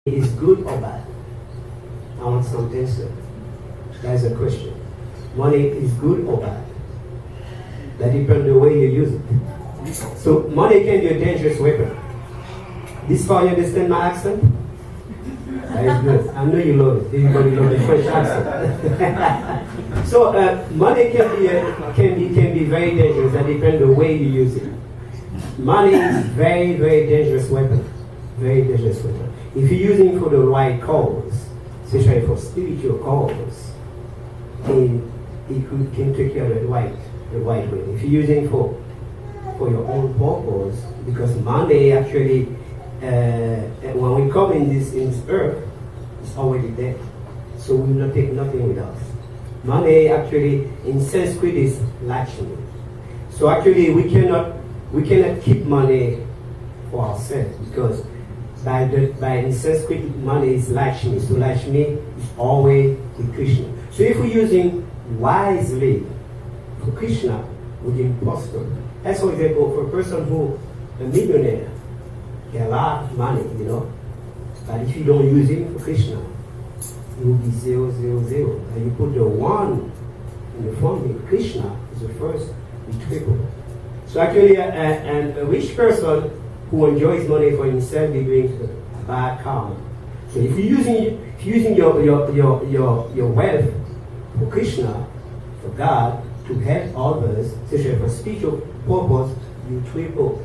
is good or bad? I want some answer. That's a question. Money is good or bad? That depends on the way you use it. So money can be a dangerous weapon. This far you understand my accent? That is good. I know you love it. Everybody loves the French accent. So money can be very dangerous. That depends on the way you use it. Money is very, very dangerous weapon. Very dangerous weapon. If you're using for the right cause, especially for spiritual cause, it can take you the right way. If you're using for your own purpose, because money actually, when we come in this earth, it's already there. So we will not take nothing with us. Money actually in Sanskrit is Lakshmi. So actually we cannot keep money for ourselves, because by in Sanskrit money is Lakshmi. So Lakshmi is always with Krishna. So if we're using wisely for Krishna, we can prosper. As for example, for a person who a millionaire, he has a lot of money, but if you don't use it for Krishna, it will be 0, 0, 0. And you put the 1 in the formula. Krishna is the first, we triple. So actually, a rich person who enjoys money for himself, he brings bad karma. So if you're using your wealth for Krishna, for God, to help others, especially for spiritual purpose, you triple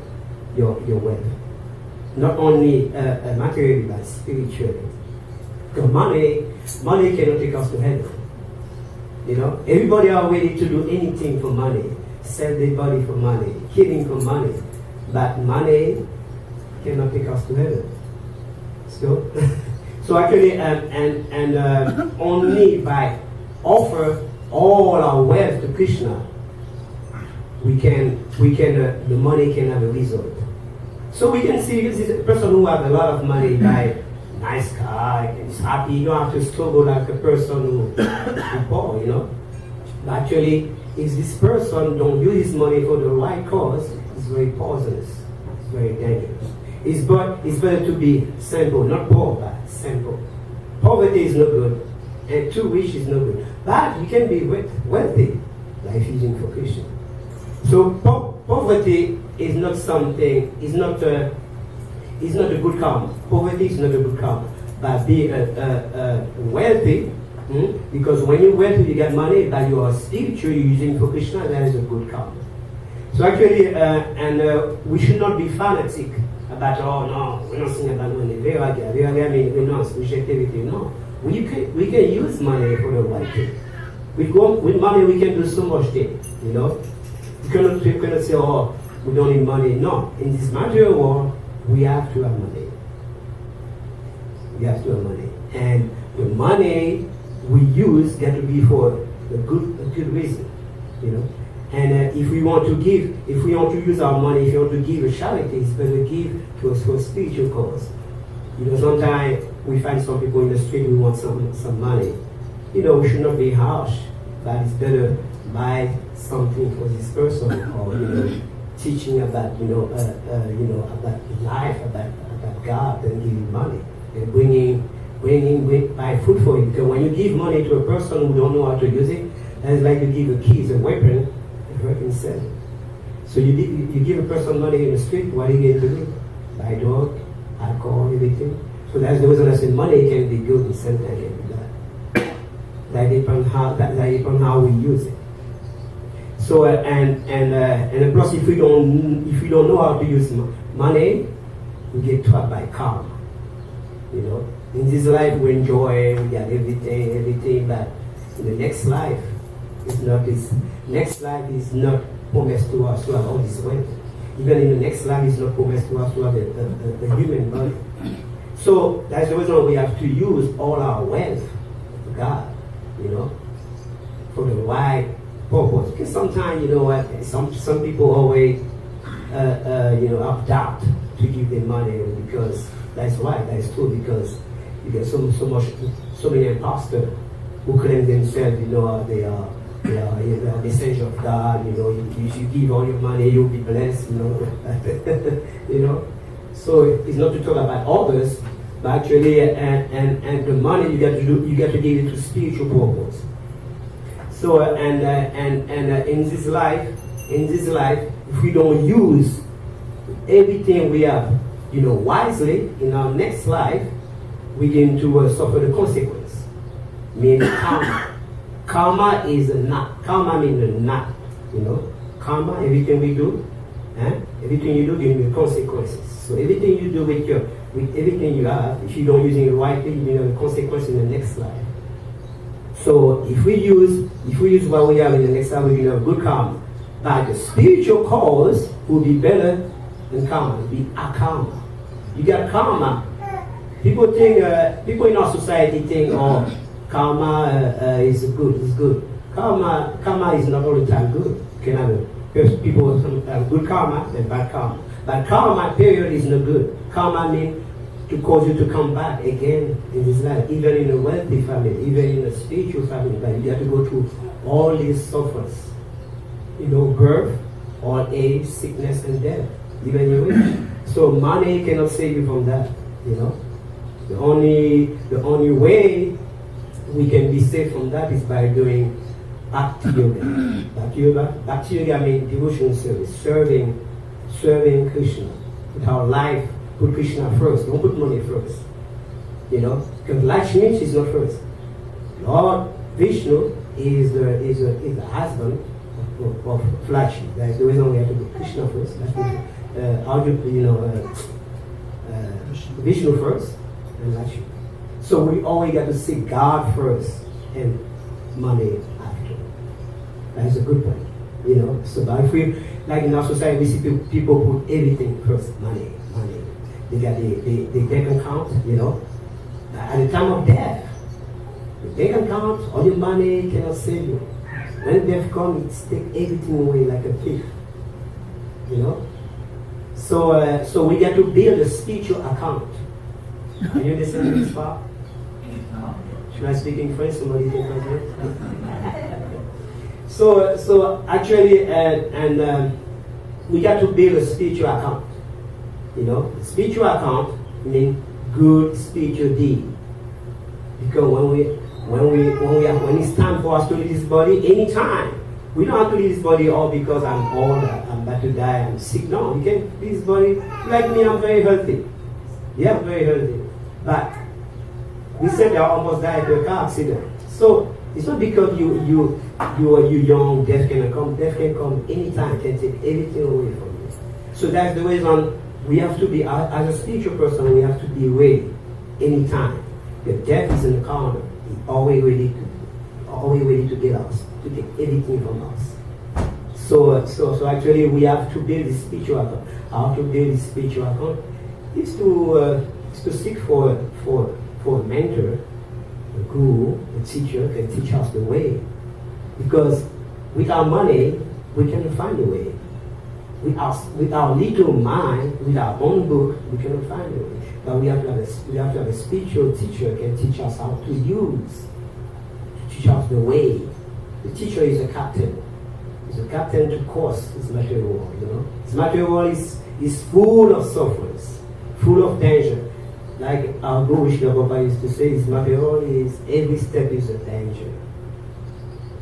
your wealth. Not only materially, but spiritually. Because money cannot take us to heaven. Everybody are ready to do anything for money, sell their body for money, killing for money, but money cannot take us to heaven. So actually, only by offer all our wealth to Krishna, the money can have a result. So we can see this is a person who has a lot of money, buy a nice car, and is happy. You don't have to struggle like a person who is poor, But actually, if this person don't use his money for the right cause, it's very poisonous. It's very dangerous. It's better to be simple, not poor, but simple. Poverty is not good, and too rich is not good. But you can be wealthy, like using for Krishna. So poverty is not something. It's not a good karma. Poverty is not a good karma. But be wealthy, because when you're wealthy, you get money, but you are spiritual, you're using for Krishna. That is a good karma. So actually, we should not be fanatic about, oh no, we're not saying about money. Viraga means renounce, reject everything. No. We can use money for the right thing. With money we can do so much things, You cannot say, oh, we don't need money. No. In this material world, we have to have money. We have to have money. And the money we use got to be for a good reason, And if we want to use our money, if you want to give a charity, it's better give to a spiritual cause. Sometimes we find some people in the street who want some money. We should not be harsh, but it's better buy something for this person, or teaching about about life, about God, and giving money and bringing buy food for him. Because when you give money to a person who don't know how to use it, that's like you give a key, a weapon. Himself. So you give a person money in the street, what are you going to do? Buy dog, alcohol, everything. So that's the reason I said money can be good and sometimes can be bad. That depends how we use it. So and plus if we don't know how to use money, we get trapped by karma. In this life we enjoy, we get everything, but in the next life, next life is not promised to us to have all this wealth. Even in the next life, it's not promised to us to have the human body. So that's the reason we have to use all our wealth to God, for the right purpose. Because sometimes, some people always, have doubt to give them money, because that's right, that's true, because you get so many imposters who claim themselves, they are the message of God, if you give all your money, you'll be blessed, So it's not to talk about others, But actually, and the money you get to give it to spiritual purpose. So in this life, if we don't use everything we have, wisely, in our next life, we're going to suffer the consequence. Meaning karma. Karma is a knot. Karma means a knot. Karma, everything we do, everything you do gives you consequences. So everything you do with everything you have, if you don't use it rightly, you have a consequence in the next life. So if we use what we have in the next life, we will have good karma. But the spiritual cause will be better than karma. It will be a karma. You got karma. People in our society think, karma is good. It's good. Karma is not all the time good. Because people have good karma and bad karma. But karma, period, is not good. Karma means to cause you to come back again in this life, even in a wealthy family, even in a spiritual family. But you have to go through all these suffers. Birth, old age, sickness, and death, even your age. So money cannot save you from that. The only way we can be saved from that is by doing bhakti yoga. Bhakti yoga means devotional service, serving Krishna with our life. Put Krishna first. Don't put money first. Because Lakshmi, she's not first. Lord Vishnu is the husband of Lakshmi. That's the reason we have to put Krishna first. Vishnu first and Lakshmi. So we always got to seek God first and money after. That's a good point. So but if we, like in our society, we see people put everything first. Money. They got the bank account, At the time of death, the bank account, all your money cannot save you. When death comes, it takes everything away like a thief. So we got to build a spiritual account. Are you listening to this part? Should I speak in French? Somebody can translate? So actually, we got to build a spiritual account. Spiritual account means good spiritual deed. Because when it's time for us to leave this body, anytime. We don't have to leave this body all because I'm old, I'm about to die, I'm sick. No, you can leave this body. Like me, I'm very healthy. Yeah, very healthy. But we said I almost died in a car accident. So it's not because you are young, death can come. Death can come anytime, can take everything away from you. So that's the reason we have to be, as a spiritual person, we have to be ready anytime. The death is in the corner. He's always ready to get us, to take everything from us. So actually we have to build this spiritual account. How to build this spiritual account is to seek for a mentor, a guru, a teacher can teach us the way. Because with our money, we cannot find a way. With our little mind, with our own book, we cannot find a way. But we have to have a spiritual teacher who can teach us how to use, to teach us the way. The teacher is a captain. He's a captain to course this material world. This material world is full of sufferings, full of danger. Like our Guru Prabhu used to say, this material world is every step is a danger.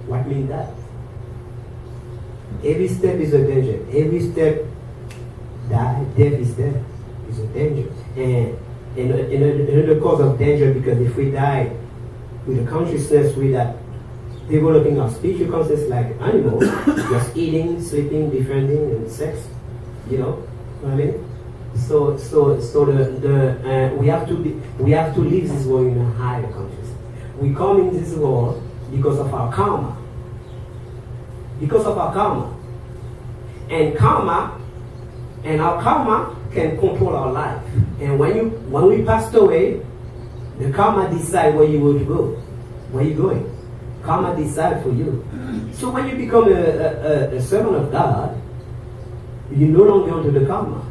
What means that? Every step is a danger. Every step, death is there. It's a danger. And another cause of danger, because if we die with a consciousness with that developing our spiritual consciousness like animals, just eating, sleeping, defending, and sex, you know what I mean? So we have to live this world in a higher consciousness. We come in this world because of our karma. Because of our karma. And our karma can control our life. And when we passed away, the karma decides where you will go. Where you going? Karma decides for you. So when you become a servant of God, you're no longer under the karma.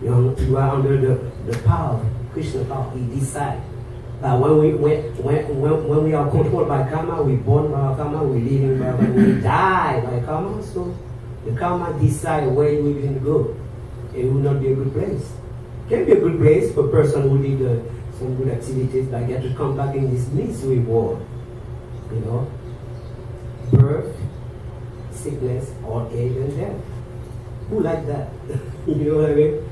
You are under the power of Krishna power. He decides. But when we are controlled by karma, we born by karma, we live by karma, we die by karma. So the karma decides where we can go. It will not be a good place. It can be a good place for a person who live some good activities, but I get to come back in this misery world. You know, birth, sickness, old age, and death. Who like that? You know what I mean?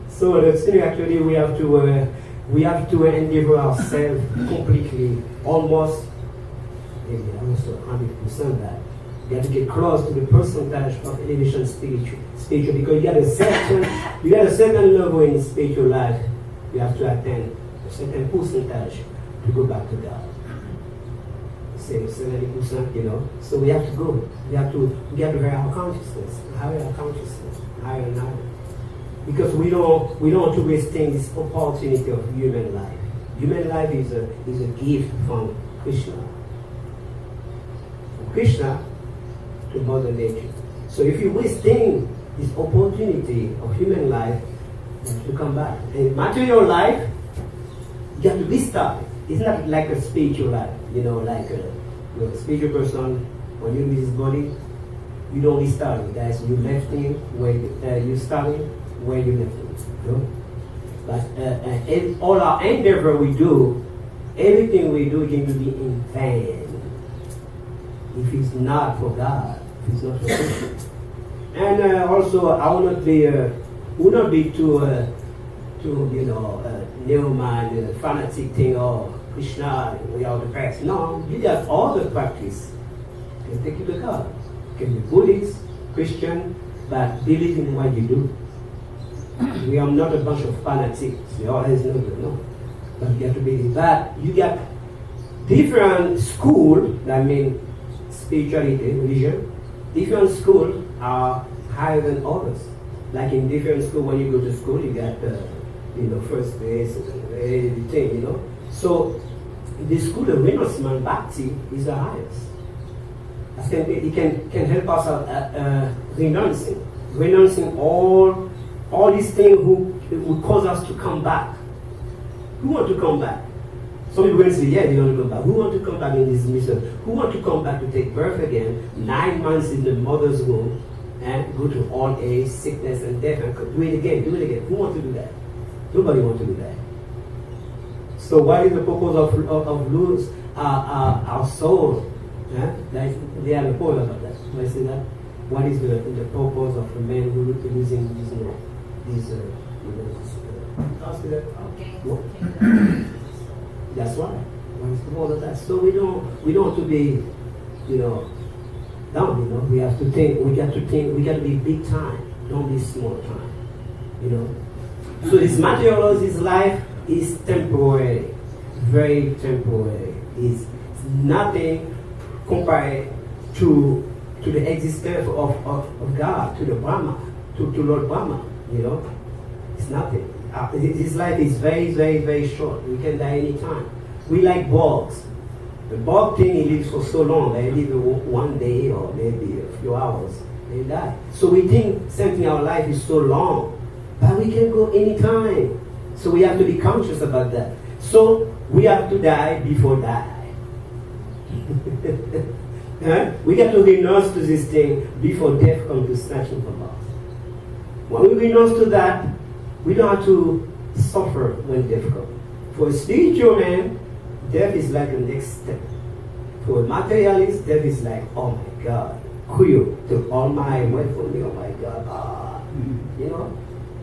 So the thing actually we have to endeavor ourselves completely, almost maybe almost 100% that. You have to get close to the percentage of elevation spiritual because you got a certain level in spiritual life you have to attain a certain percentage to go back to God. Say 70%, you know. So we have to go. We have to higher our consciousness, higher and higher. Because we don't want to waste this opportunity of human life. Human life is a gift from Krishna. From Krishna to Mother Nature. So if you wasting this opportunity of human life, you have to come back. In material life, you have to restart. It's not like a spiritual life, you know, like a spiritual person, when you lose his body, you don't restart it. Guys, you left him where you started, where you left him. You know? But all our endeavor we do, everything we do can be in vain. If it's not for God, if it's not for Krishna. And also, I will not be too you know, neo-man, fanatic thing, or Krishna, we are the practice. No, you got all the practice. You can take you to God. You can be Buddhist, Christian, but believe in what you do. We are not a bunch of fanatics. We always know that, no. But you have to believe that. You got different school, that means spirituality, religion, different schools are higher than others. Like in different school, when you go to school, you got you know, first base, everything, you know. So the school of Renaissance Bhakti is the highest. It can help us at renouncing all these things who cause us to come back. Who want to come back? Some people will say, yeah, they want to come back. Who want to come back in this mission? Who want to come back to take birth again, 9 months in the mother's womb, and go to old age, sickness, and death, and do it again. Who want to do that? Nobody want to do that. So what is the purpose of lose our soul? Yeah? They have a poem about that. Do I say that? What is the purpose of a man who is losing these okay. That's why. What is the purpose of that? So we don't have to be, you know, down, you know. We have to think, we got to be big time, don't be small time. You know. So this material, this life is temporary, very temporary. It's nothing compared to the existence of God, to the Brahma, to Lord Brahma, you know. It's nothing. This life is very, very, very short. We can die any time. We like bugs. The bug thing, he lives for so long. They live 1 day or maybe a few hours. They die. So we think something our life is so long. But we can go anytime. So we have to be conscious about that. So we have to die before die. We got to renounce to this thing before death comes to snatch him from us. When we renounce to that, we don't have to suffer when death comes. For a spiritual man, death is like the next step. For a materialist, death is like, oh my God, Kuyo took all my wealth from me, oh my God, you know,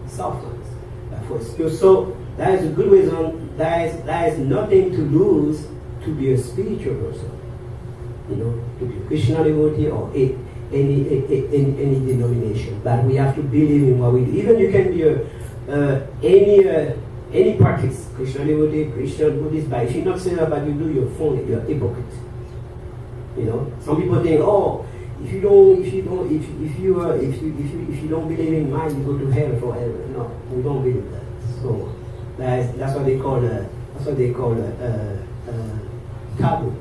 softens. But for a spiritual, so that is a good reason, there is nothing to lose to be a spiritual person. You know, to be Krishna devotee or any denomination. But we have to believe in what we do. Even you can be any practice, Krishna devotee, Christian, Buddhist, but if you're not saying about you do, you're phony, you're hypocrite. You know, some people think, oh, if you don't believe in mind, you go to hell forever. No, we don't believe that. So that's what they call taboo.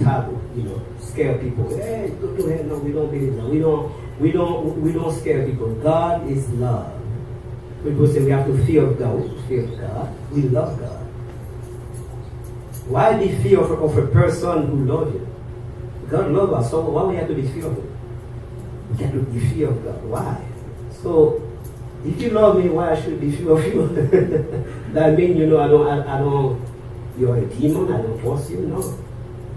Taboo, you know, scare people. Hey, go to hell. No, we don't believe that. We don't scare people. God is love. People say we have to fear God. We love God. Why be fear of a person who loves you? God loves us, so why we have to be fearful? We have to be fear of God. Why? So If you love me, why I should be fear of you? That means, you know, I don't, you're a demon, I don't force you. No.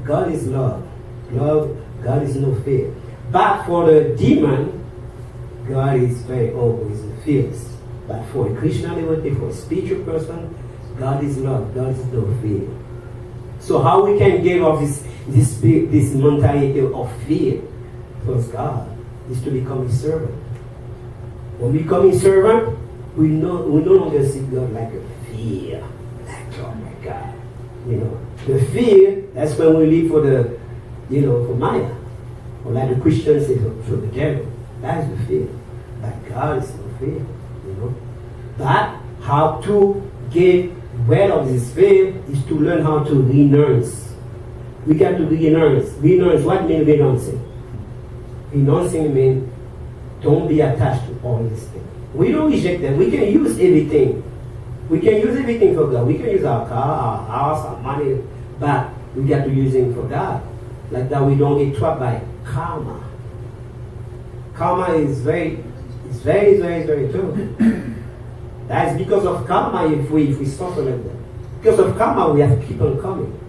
God is love. Love, God is no fear. But for the demon, God is very always fierce. But for a Christian devotee, for a spiritual person, God is love. God is no fear. So how we can get off this mentality of fear towards God is to become a servant. When we become a servant, we no longer see God like a fear. Like, oh my God. You know, the fear, that's when we live for the, you know, for Maya. Or like the Christians say, for the devil. That is the fear. But God is no fear, you know. But how to get rid of this fear is to learn how to renounce. We got to renounce. Renounce, what means renouncing? Renouncing means don't be attached to all these things. We don't reject them. We can use everything. We can use everything for God. We can use our car, our house, our money, but we got to use it for God. Like that we don't get trapped by karma. Karma is very true. That's because of karma if we suffer like that. Because of karma we have to keep on coming.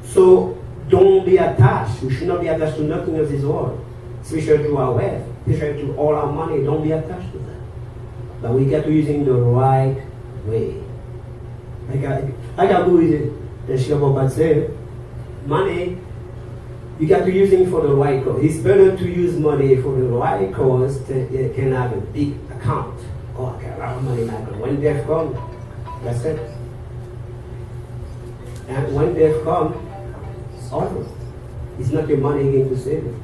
So don't be attached. We should not be attached to nothing of this world. Especially to our wealth, especially to all our money. Don't be attached to that. But we got to use it in the right way. Like I do with it, the Srila Prabhupada said, money, you got to use it for the right cause. It's better to use money for the right cause than it can have a big account. Oh, I got a lot of money now. When death comes, that's it. And when death comes, it's over. It's not your money again to save it.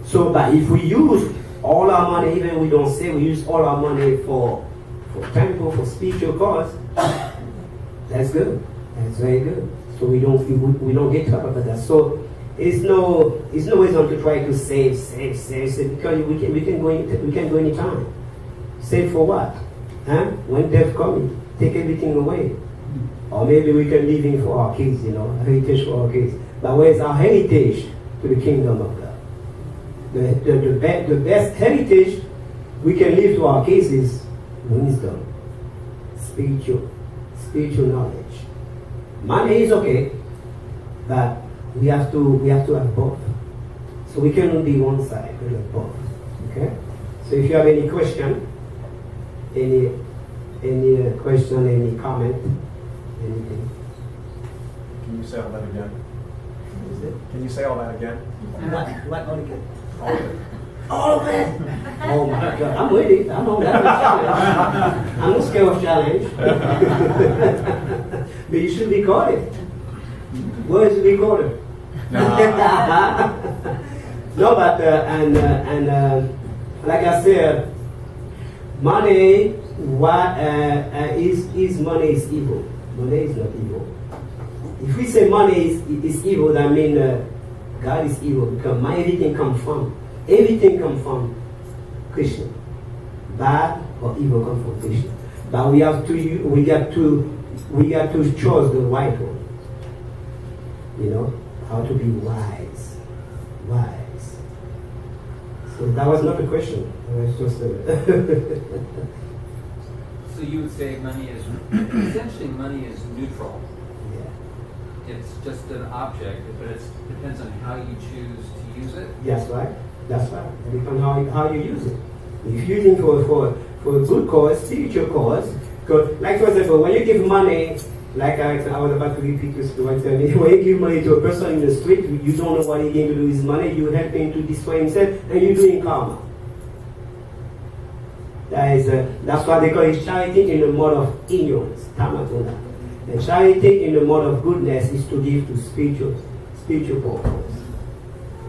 So, but if we use all our money, even we don't save, we use all our money for temple, for spiritual cause, that's good. That's very good. So we don't get trapped by that. So it's no reason to try to save because we can go anytime. Save for what? Huh? When death comes, take everything away. Or maybe we can leave it for our kids, you know, heritage for our kids. But where's our heritage to the kingdom of God? The best heritage we can leave to our kids is wisdom, spiritual knowledge. Money is okay, but we have to have both. So we cannot be one side, we have both. Okay? So if you have any question, any comment, anything. Can you say all that again? Is it? Can you say all that again? What again? All of it. All of it! Oh my God, I'm ready. I know that's a challenge. I'm not scared of challenge. But you should record it. Where is it recorded? No, but like I said, money. Is money is evil? Money is not evil. If we say money is evil, that means God is evil because everything comes from Krishna. Bad or evil comes from Krishna. But we got to choose the right one. You know, how to be wise. So that was not a question. It was just So you would say money is, essentially money is neutral. Yeah. It's just an object, but it depends on how you choose to use it. That's right. It depends on how you use it. If you're using for a good cause, spiritual cause, because, like for example, when you give money, like I was about to repeat this to when you give money to a person in the street, you don't know what he's going to do with his money, you help him to destroy himself, and you're doing karma. That's why they call it charity in the mode of ignorance, tamatuna. And charity in the mode of goodness is to give to spiritual purpose.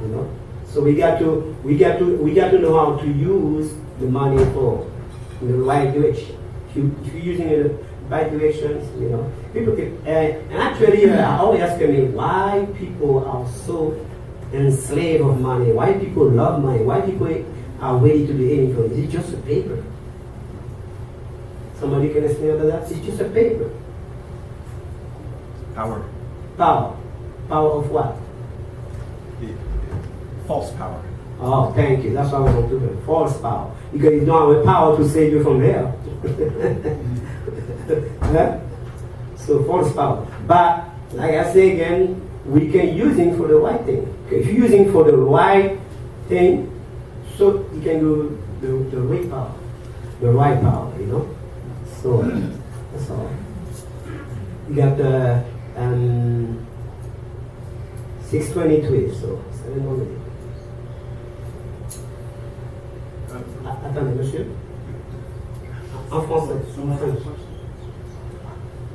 You know? So we got to know how to use the money for in the right direction. If you're using it in the right directions, you know, people can. And actually, I always ask me why people are so enslaved of money. Why people love money? Why people are ready to do anything? Is it just a paper? Somebody can explain about that? It's just a paper. Power. Power of what? False power. Oh, thank you. That's what I want to do. False power. Because you don't have the power to save you from hell. Huh? So false power. But like I say again, we can use it for the right thing. Okay? If you're using for the right thing, so you can do the right power. The right power, you know? So that's all. You got the 6:23, so 7 more minutes. Attendez, monsieur. En français. En French.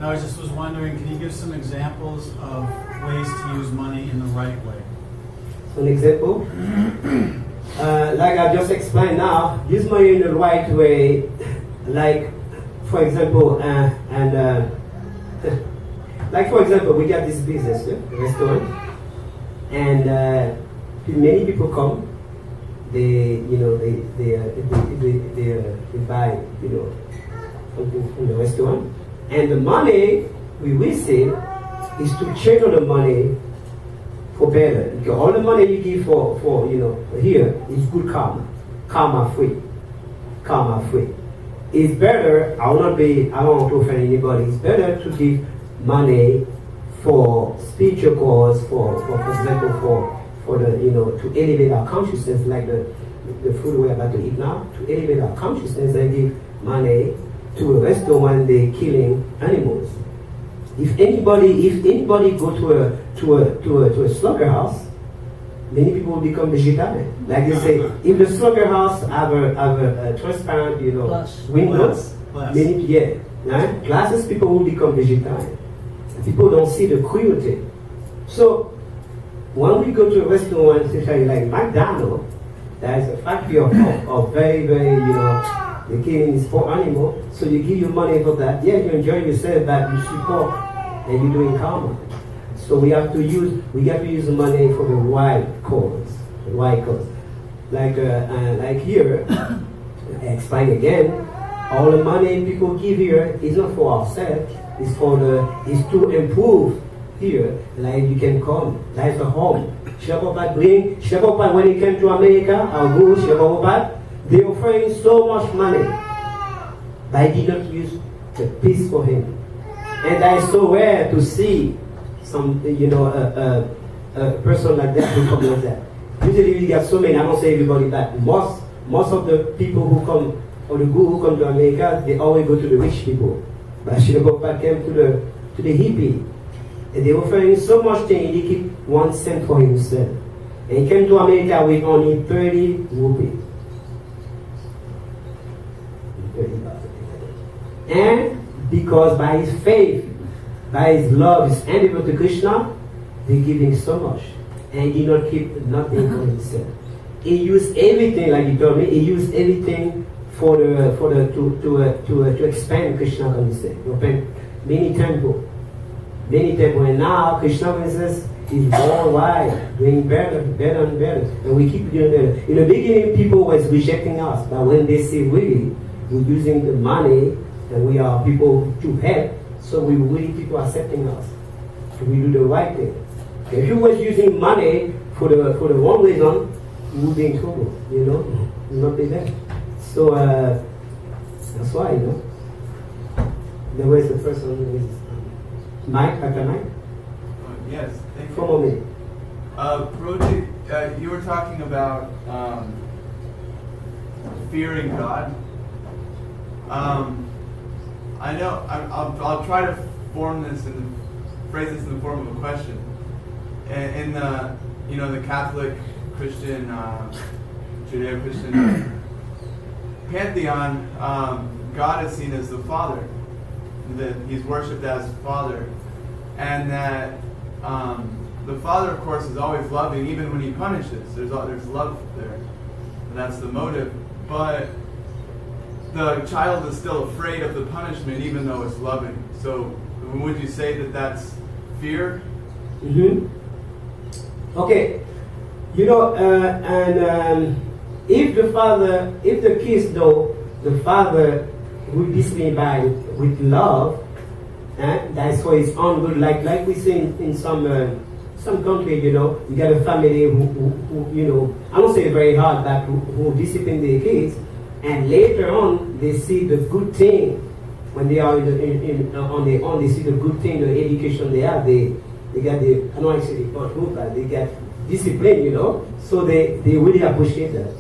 No, I just was wondering, can you give some examples of ways to use money in the right way? An example? Like I just explained now, use money in the right way. Like, for example, like for example, we got this business, restaurant, and many people come. They buy, something from the restaurant, and the money we receive is to change the money for better. Because all the money you give for here is good karma free. It's better. I don't want to offend anybody. It's better to give money for spiritual cause, for example, for the to elevate our consciousness, like the food we're about to eat now, to elevate our consciousness and give money to a restaurant they're killing animals. If anybody go to a slaughterhouse, many people will become vegetarian. Like they say, if the slaughterhouse have a transparent windows, many glasses, people will become vegetarian. People don't see the cruelty. So when we go to a restaurant, especially like McDonald's, there is a factory of very, very, the killing is for animal. So you give your money for that. Yeah, you enjoy yourself, but you support and you're doing karma. So we have to use the money for the right cause. Like here, I explain again. All the money people give here is not for ourselves. It's to improve here. Like you can come. That's a home. Prabhupada when he came to America, our guru Prabhupada, they offering so much money, but he did not use the peace for him. And that is so rare to see some, a person like that who comes like that. Usually we got so many. I don't say everybody, but most of the people who come, or the guru who come to America, they always go to the rich people. But Prabhupada came to the hippie. And they offering so much thing, he keep 1 cent for himself. And he came to America with only 30 rupees. And because by his faith, by his love, his endeavor to Krishna, they give him so much. And he did not keep nothing for himself. He used everything, like he told me, he used everything to expand Krishna consciousness. He opened many temples. And now Krishna consciousness is worldwide, doing better and better. And we keep doing better. In the beginning, people was rejecting us, but when they see really we're using the money and we are people to help, so we really people accepting us. So we do the right thing. If you was using money for the wrong reason, you would be in trouble. You not be there. So that's why there was the person who is Mike, Dr. Mike? Yes, thank you. For a moment. Prabhu, you were talking about fearing God. I know, I'll try to phrase this in the form of a question. In the Catholic, Christian, Judeo-Christian pantheon, God is seen as the Father. That he's worshipped as Father, and that the Father, of course, is always loving, even when he punishes. There's love there, and that's the motive. But the child is still afraid of the punishment, even though it's loving. So, would you say that that's fear? Mm-hmm. Okay, if the kids know the father will display with love, that's for his own good. Like we see in some some country, you know, you get a family who you know, I don't say very hard, but who discipline their kids, and later on they see the good thing when they are on their own. They see the good thing, the education they have. They get the, I don't actually good, but they get discipline, you know. So they really appreciate that.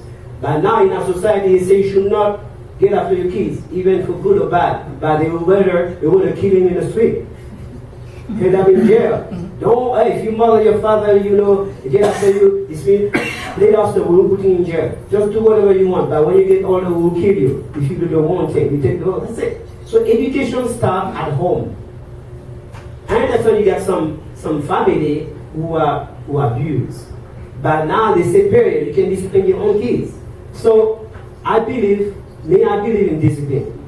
But now in our society, they say you should not get after your kids, even for good or bad. But they would rather kill him in the street. End up in jail. Don't, hey, if you mother your father, you know, get after you, it's mean, later after we will put you in jail. Just do whatever you want, but when you get older, we will kill you. If you do the wrong thing, we take the wrong, that's it. So education starts at home. And that's when you get some family who abuse. But now they say, period, you can discipline your own kids. So I believe in discipline.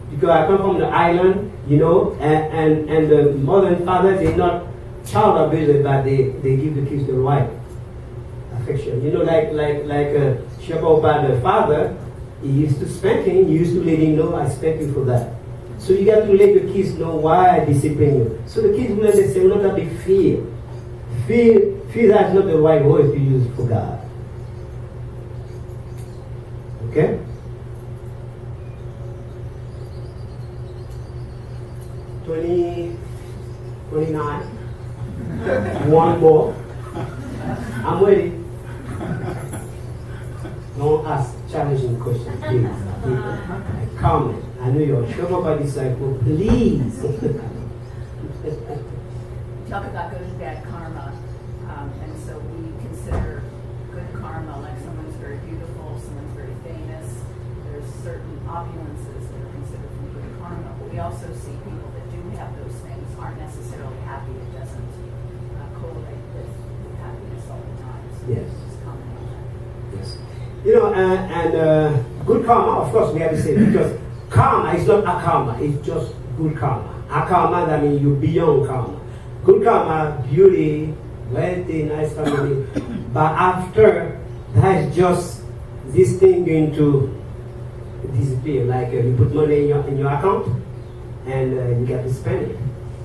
Because I come from the island, you know, and the mother and father, they're not child abusers, but they give the kids the right affection. You know, like Shepherd, the father, he used to spank him, he used to let him know, I spank you for that. So you got to let the kids know why I discipline you. So the kids will understand, not that big fear. Fear that's not the right word to use for God. Okay? $29. One more. I'm ready. Don't ask challenging questions, please. Comment. I know you're a Shabbat disciple. Please. Talk about good and bad karma. And so we consider good karma like someone's very beautiful, someone's very famous. There's certain opulences that are considered from good karma. But we also see people that do have those things aren't necessarily happy. It doesn't correlate with happiness all the time. So Yes. just comment on that. Yes. You know, and good karma, of course, we have to say, because karma is not akarma, it's just good karma. Akarma, that means you're beyond karma. Good karma, beauty, wealthy, nice family. But after, that's just this thing going to disappear. Like you put money in your account, and you get to spend it.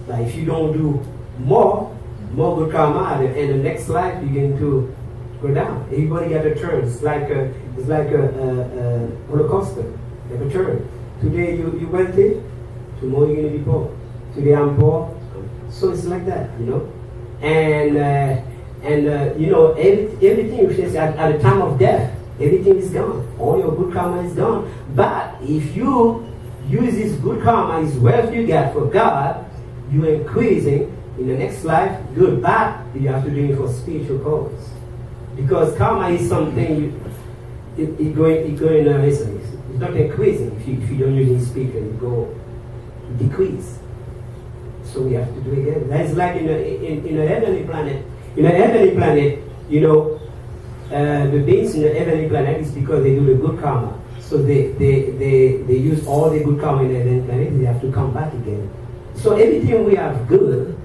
But if you don't do more good karma, and the next life you're going to go down. Everybody got a turn. It's like a roller coaster. You have a turn. Today you wealthy, tomorrow you're going to be poor. Today I'm poor. So it's like that, you know. And you know, everything you say at the time of death, everything is gone. All your good karma is gone. But if you use this good karma, this wealth you get for God, you're increasing in the next life. Good, bad, you have to do it for spiritual cause. Because karma is something it's not increasing if you don't use it spiritually, it go decrease. So we have to do it again. That's like in a heavenly planet. In a heavenly planet, you know, the beings in the heavenly planet is because they do the good karma. So they use all the good karma in the heavenly planet. They have to come back again. So everything we have good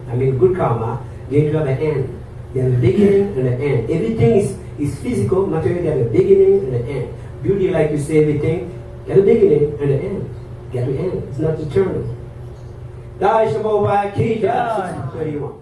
karma, they have an end. They have a beginning and an end. Everything is physical, material. They have a beginning and an end. Beauty, like you say, everything get a beginning and an end. Get to end. It's not eternal. That is about 31.